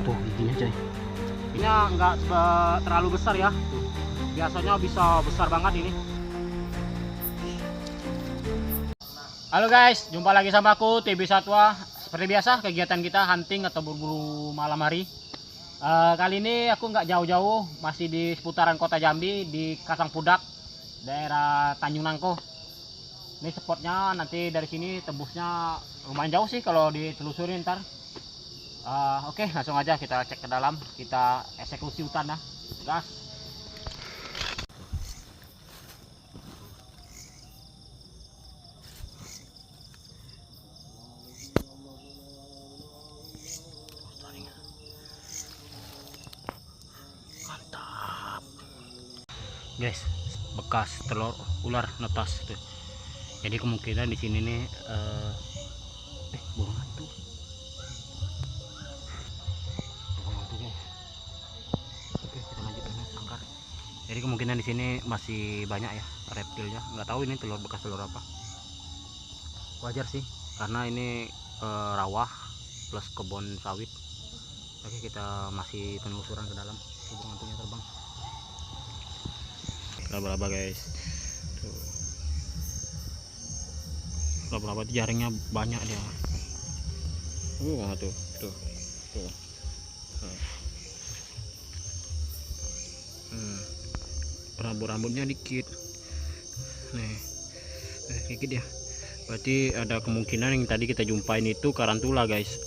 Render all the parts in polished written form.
Tuh giginya coy. Ini nggak terlalu besar ya. Biasanya bisa besar banget ini. Halo guys, jumpa lagi sama aku TB Satwa. Seperti biasa kegiatan kita hunting atau berburu malam hari. Kali ini aku nggak jauh-jauh, masih di seputaran kota Jambi, di Kasangpudak, daerah Tanjung Nangko. Ini spotnya, nanti dari sini tembusnya lumayan jauh sih kalau ditelusuri ntar. Oke, langsung aja kita cek ke dalam, kita eksekusi hutan ya, gas. Mantap, guys, bekas telur ular netas tuh. Jadi kemungkinan di sini nih burung hantu. Oke, kita lanjut ini angkat. Jadi kemungkinan di sini masih banyak ya reptilnya. Nggak tahu ini telur bekas telur apa. Wajar sih, karena ini rawa plus kebun sawit. Oke, kita masih penelusuran ke dalam. Burung hantunya terbang. Laba-laba guys. Tuh. Laba-laba jaringnya banyak dia. Tuh. Rambut-rambutnya dikit nih, dikit ya. Berarti ada kemungkinan yang tadi kita jumpain itu karantula guys.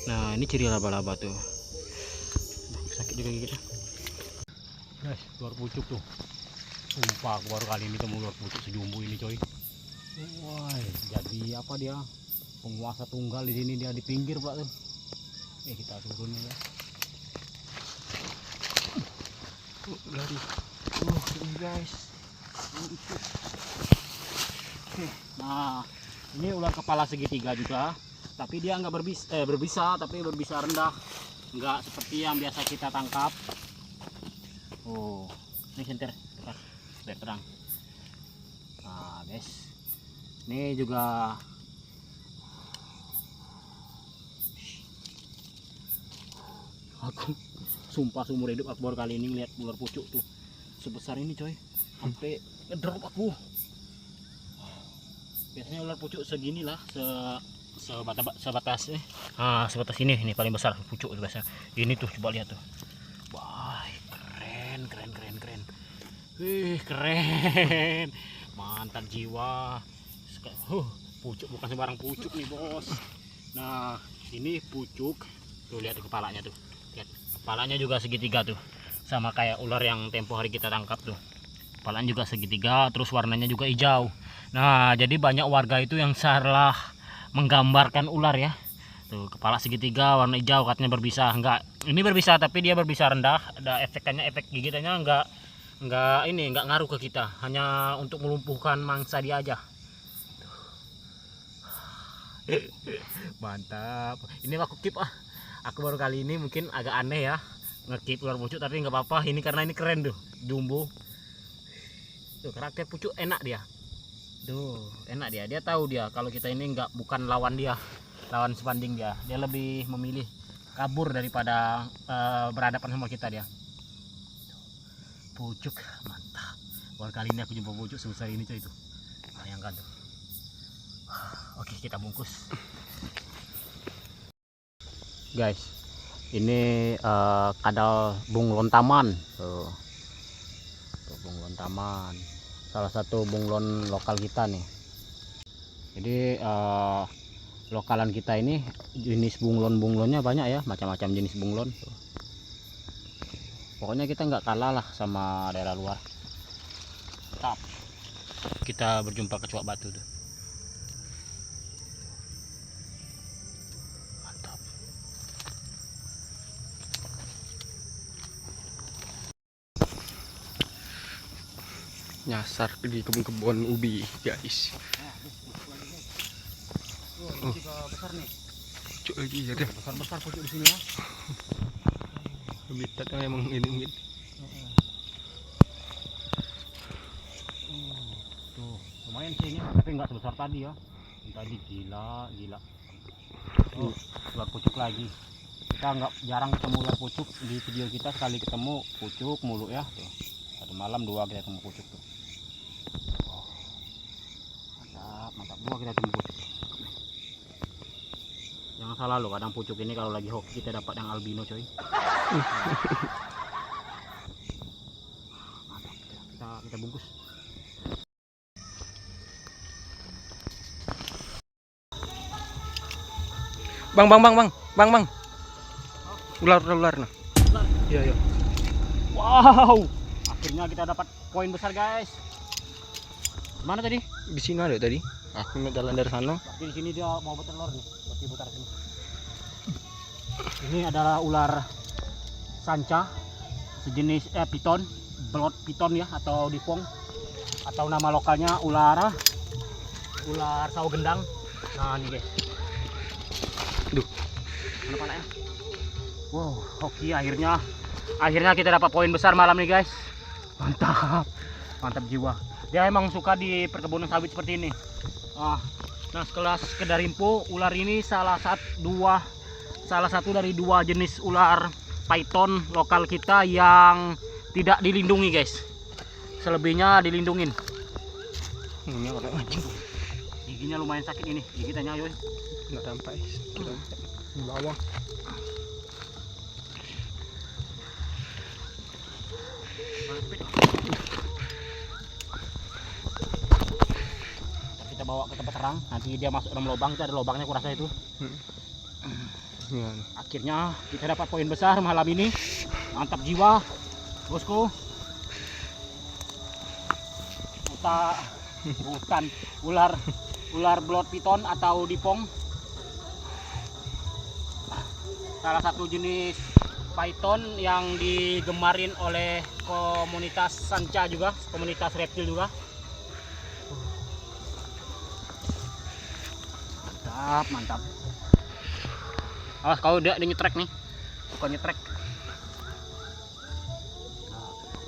Nah ini ciri laba-laba tuh, sakit juga gitu guys. Ular pucuk tuh, sumpah aku baru kali ini temu ular pucuk sejumbo ini coy. Wah, jadi apa dia, penguasa tunggal di sini, dia di pinggir pak tuh. Kita turun ya. Lari. Ini guys. Nah, ini ular kepala segitiga juga, tapi dia nggak berbisa, tapi berbisa rendah, nggak seperti yang biasa kita tangkap. Oh, ini senter, biar terang. Nah, guys, ini juga aku sumpah seumur hidup aku baru kali ini lihat ular pucuk tuh sebesar ini coy, sampai ngedrop aku. Biasanya ular pucuk segini lah, sebatas sebatas ini paling besar pucuk itu biasa. Ini tuh coba lihat tuh. Wah, keren. Keren. Mantap jiwa. Pucuk bukan sembarang pucuk nih, Bos. Nah, ini pucuk. Tuh lihat kepalanya tuh. Lihat, kepalanya juga segitiga tuh. Sama kayak ular yang tempo hari kita tangkap tuh. Kepalanya juga segitiga, terus warnanya juga hijau. Nah, jadi banyak warga itu yang salah menggambarkan ular ya. Tuh, kepala segitiga, warna hijau, katanya berbisa. Enggak, ini berbisa tapi dia berbisa rendah. Ada efek gigitannya enggak ngaruh ke kita. Hanya untuk melumpuhkan mangsa dia aja. Mantap. Ini aku keep Aku baru kali ini mungkin agak aneh ya ngekip ular pucuk, tapi nggak apa-apa. Ini karena ini keren tuh, jumbo. Tuh karakter pucuk enak dia. Tuh enak dia. Dia tahu dia kalau kita ini bukan lawan dia, lawan sebanding dia. Dia lebih memilih kabur daripada berhadapan sama kita dia. Pucuk mantap. Baru kali ini aku jumpa pucuk sebesar ini coy itu. Bayangkan tuh. Oke, kita bungkus. Guys, ini kadal bunglon taman. Tuh bunglon taman, salah satu bunglon lokal kita nih. Jadi lokalan kita ini jenis bunglonnya banyak ya, macam-macam jenis bunglon. Tuh. Pokoknya kita nggak kalah lah sama daerah luar. Tetap kita berjumpa kecoak batu tuh. Nyasar di kebun ubi guys. Besar nih. Pucuk lagi ya deh. Besar pucuk di sini ya. Habitatnya emang ini. Tuh lumayan sih ini, tapi nggak sebesar tadi ya. Tadi gila. Oh, keluar pucuk lagi. kita nggak jarang ketemu ular pucuk. Di video kita sekali ketemu pucuk mulu ya tuh. Satu malam 2 kita ketemu pucuk tuh. Mantap, mantap, 2 kita ketemu pucuk. Jangan salah loh, kadang pucuk ini kalau lagi hoki kita dapat yang albino coy. Mantap, kita bungkus. Bang. Ular nah. Iya. Wow, akhirnya kita dapat poin besar guys. Mana tadi? Di sini ada tadi. Aku mau jalan dari sana. Berarti di sini dia mau bertelur nih. Berarti putar sini. Ini adalah ular sanca, sejenis piton, blood piton ya, atau dipong, atau nama lokalnya ular sawo gendang. Nah ini guys. Duh. Mana panahnya? Wow, hoki akhirnya kita dapat poin besar malam nih guys. Mantap jiwa. Dia emang suka di perkebunan sawit seperti ini. Nah sekedar info, ular ini salah satu dari 2 jenis ular python lokal kita yang tidak dilindungi guys. Selebihnya dilindungin. Ini orang anjing. Giginya lumayan sakit ini, gigitannya yoy. Enggak sampai. Di bawah. Kita bawa ke tempat terang, nanti dia masuk dalam lubang, itu ada lubangnya kurasa itu. Ya. Akhirnya kita dapat poin besar malam ini. Mantap jiwa bosku. Bukan ular blood python atau dipong, salah satu jenis python yang digemarin oleh komunitas sanca juga, komunitas reptil juga. Mantap. Awas kalau dia nyetrek nih, bukan nyetrek.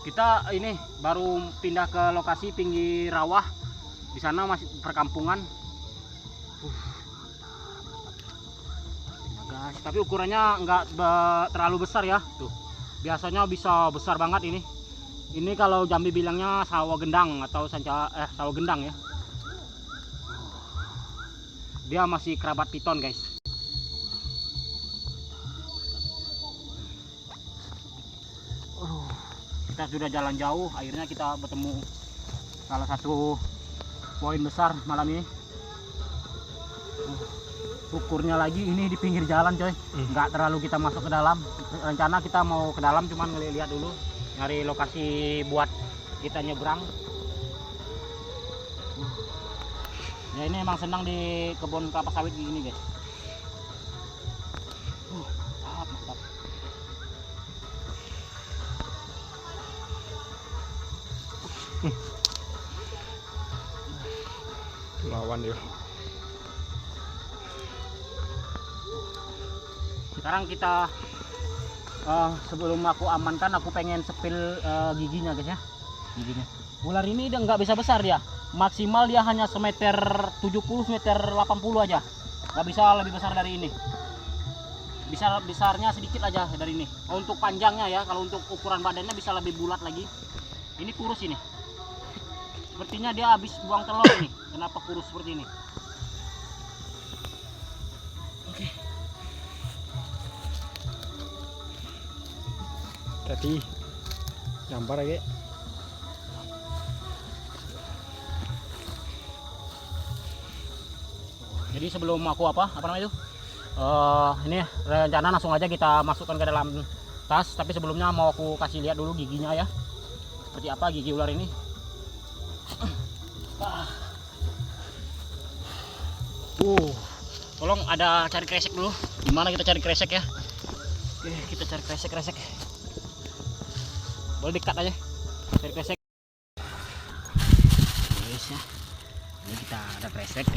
Kita ini baru pindah ke lokasi pinggir rawa. Di sana masih perkampungan. Nah guys, tapi ukurannya nggak terlalu besar ya. Tuh, biasanya bisa besar banget ini. Ini kalau Jambi bilangnya sawo gendang atau sawo gendang ya. Dia masih kerabat piton guys. Kita sudah jalan jauh, akhirnya kita bertemu salah satu poin besar malam ini. Syukurnya lagi ini di pinggir jalan coy, nggak terlalu kita masuk ke dalam. Rencana kita mau ke dalam cuman ngelihat dulu, nyari lokasi buat kita nyebrang. Ya ini emang senang di kebun kelapa sawit gini guys. Mantap. Lawan dia. Sekarang kita sebelum aku amankan, aku pengen sepil giginya guys ya. Giginya. Ular ini udah nggak bisa besar dia. Maksimal dia hanya semeter 70, meter 80 aja. Nggak bisa lebih besar dari ini. Besarnya sedikit aja dari ini. Untuk panjangnya ya, kalau untuk ukuran badannya bisa lebih bulat lagi. Ini kurus ini. Sepertinya dia habis buang telur nih. Kenapa kurus seperti ini? Oke. Tadi gambar lagi. Jadi sebelum aku apa namanya itu? Ini rencana langsung aja kita masukkan ke dalam tas. Tapi sebelumnya mau aku kasih lihat dulu giginya ya. Seperti apa gigi ular ini? Tolong ada cari kresek dulu. Gimana kita cari kresek ya? Oke, kita cari kresek. Boleh dekat aja. Cari kresek. Guys ya. Ini kita ada kresek,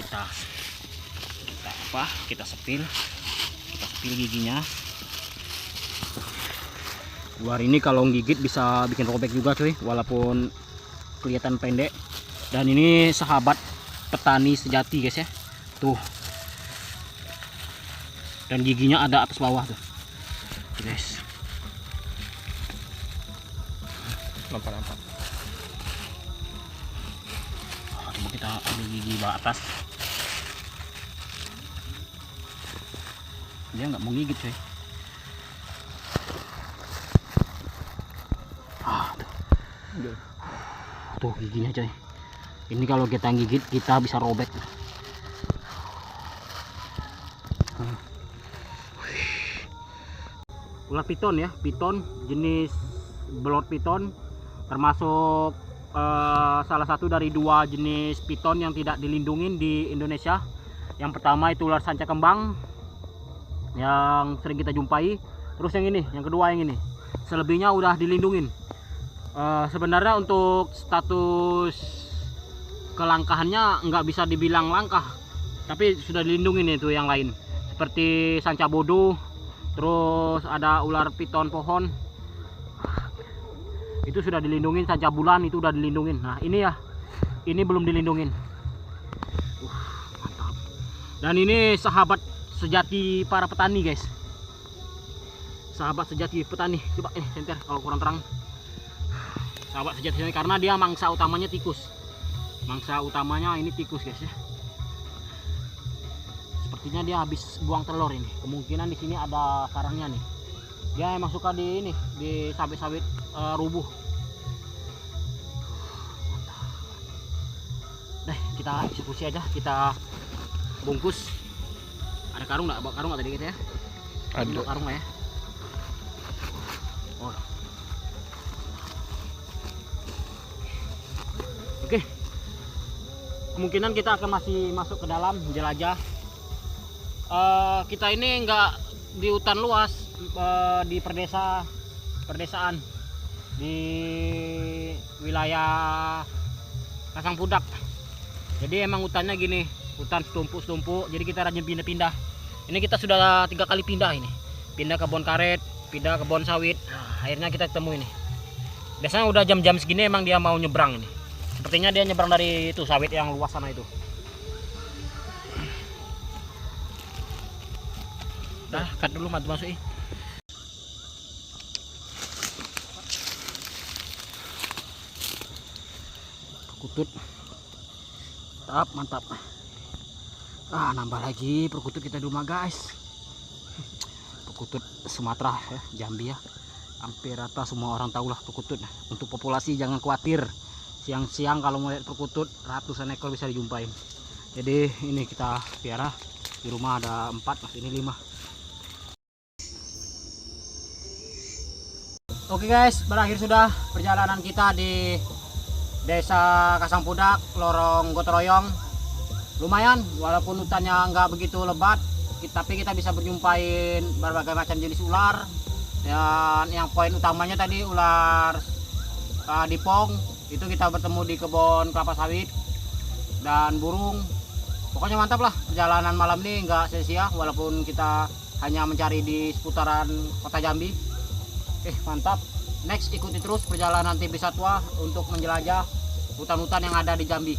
kita sepil giginya. Ular ini kalau gigit bisa bikin robek juga cuy, walaupun kelihatan pendek. Dan ini sahabat petani sejati guys ya. Tuh. Dan giginya ada atas bawah tuh. guys. Nampak. Coba kita ambil gigi bawah atas. Dia nggak mau gigit coy. Tuh giginya coy. Ini kalau kita gigit kita bisa robek. Ular piton ya, piton jenis belot piton, termasuk salah satu dari 2 jenis piton yang tidak dilindungi di Indonesia. Yang pertama itu ular sanca kembang yang sering kita jumpai, terus yang ini, yang kedua yang ini. Selebihnya udah dilindungin. Sebenarnya untuk status kelangkahannya nggak bisa dibilang langkah, tapi sudah dilindungin itu yang lain, seperti sanca bodo, terus ada ular piton pohon itu sudah dilindungin, sanca bulan itu udah dilindungin. Nah ini ya, ini belum dilindungin. Mantap. Dan ini sahabat sejati para petani guys, sahabat sejati petani. Coba ini senter kalau kurang terang. Sahabat sejati karena dia mangsa utamanya tikus. Mangsa utamanya ini tikus guys ya. Sepertinya dia habis buang telur ini. Kemungkinan di sini ada sarangnya nih. Dia emang suka di ini, di sawit-sawit rubuh. Deh, kita eksekusi aja, kita bungkus. Ada karung nggak? Bawa karung nggak tadi kita ya? Ada karung nggak ya? Oh. Oke, kemungkinan kita akan masih masuk ke dalam jelajah. Kita ini nggak di hutan luas, di perdesaan di wilayah Kasangpudak. Jadi emang hutannya gini, hutan setumpuk-setumpuk. Jadi kita rajin pindah-pindah. Ini kita sudah 3 kali pindah ini, pindah kebun karet, pindah kebun sawit. Nah, akhirnya kita ketemu ini. Biasanya udah jam-jam segini emang dia mau nyebrang ini. Sepertinya dia nyebrang dari itu sawit yang luas sana itu. Dah, cut dulu masuk. Perkutut. Mantap. Nambah lagi perkutut kita di rumah guys. Perkutut Sumatera ya, Jambi ya. Hampir rata semua orang tahu lah perkutut. Untuk populasi jangan khawatir. Siang-siang kalau mau lihat perkutut ratusan ekor bisa dijumpain. Jadi ini kita piara di rumah ada 4, mas ini 5. Oke guys, berakhir sudah perjalanan kita di Desa Kasangpudak, Lorong Gotoroyong. Lumayan, walaupun hutannya nggak begitu lebat, tapi kita bisa berjumpain berbagai macam jenis ular. Dan yang poin utamanya tadi ular dipong, itu kita bertemu di kebun kelapa sawit dan burung. Pokoknya mantap lah, perjalanan malam ini nggak sia-sia walaupun kita hanya mencari di seputaran kota Jambi. Mantap. Next ikuti terus perjalanan TV Satwa untuk menjelajah hutan-hutan yang ada di Jambi.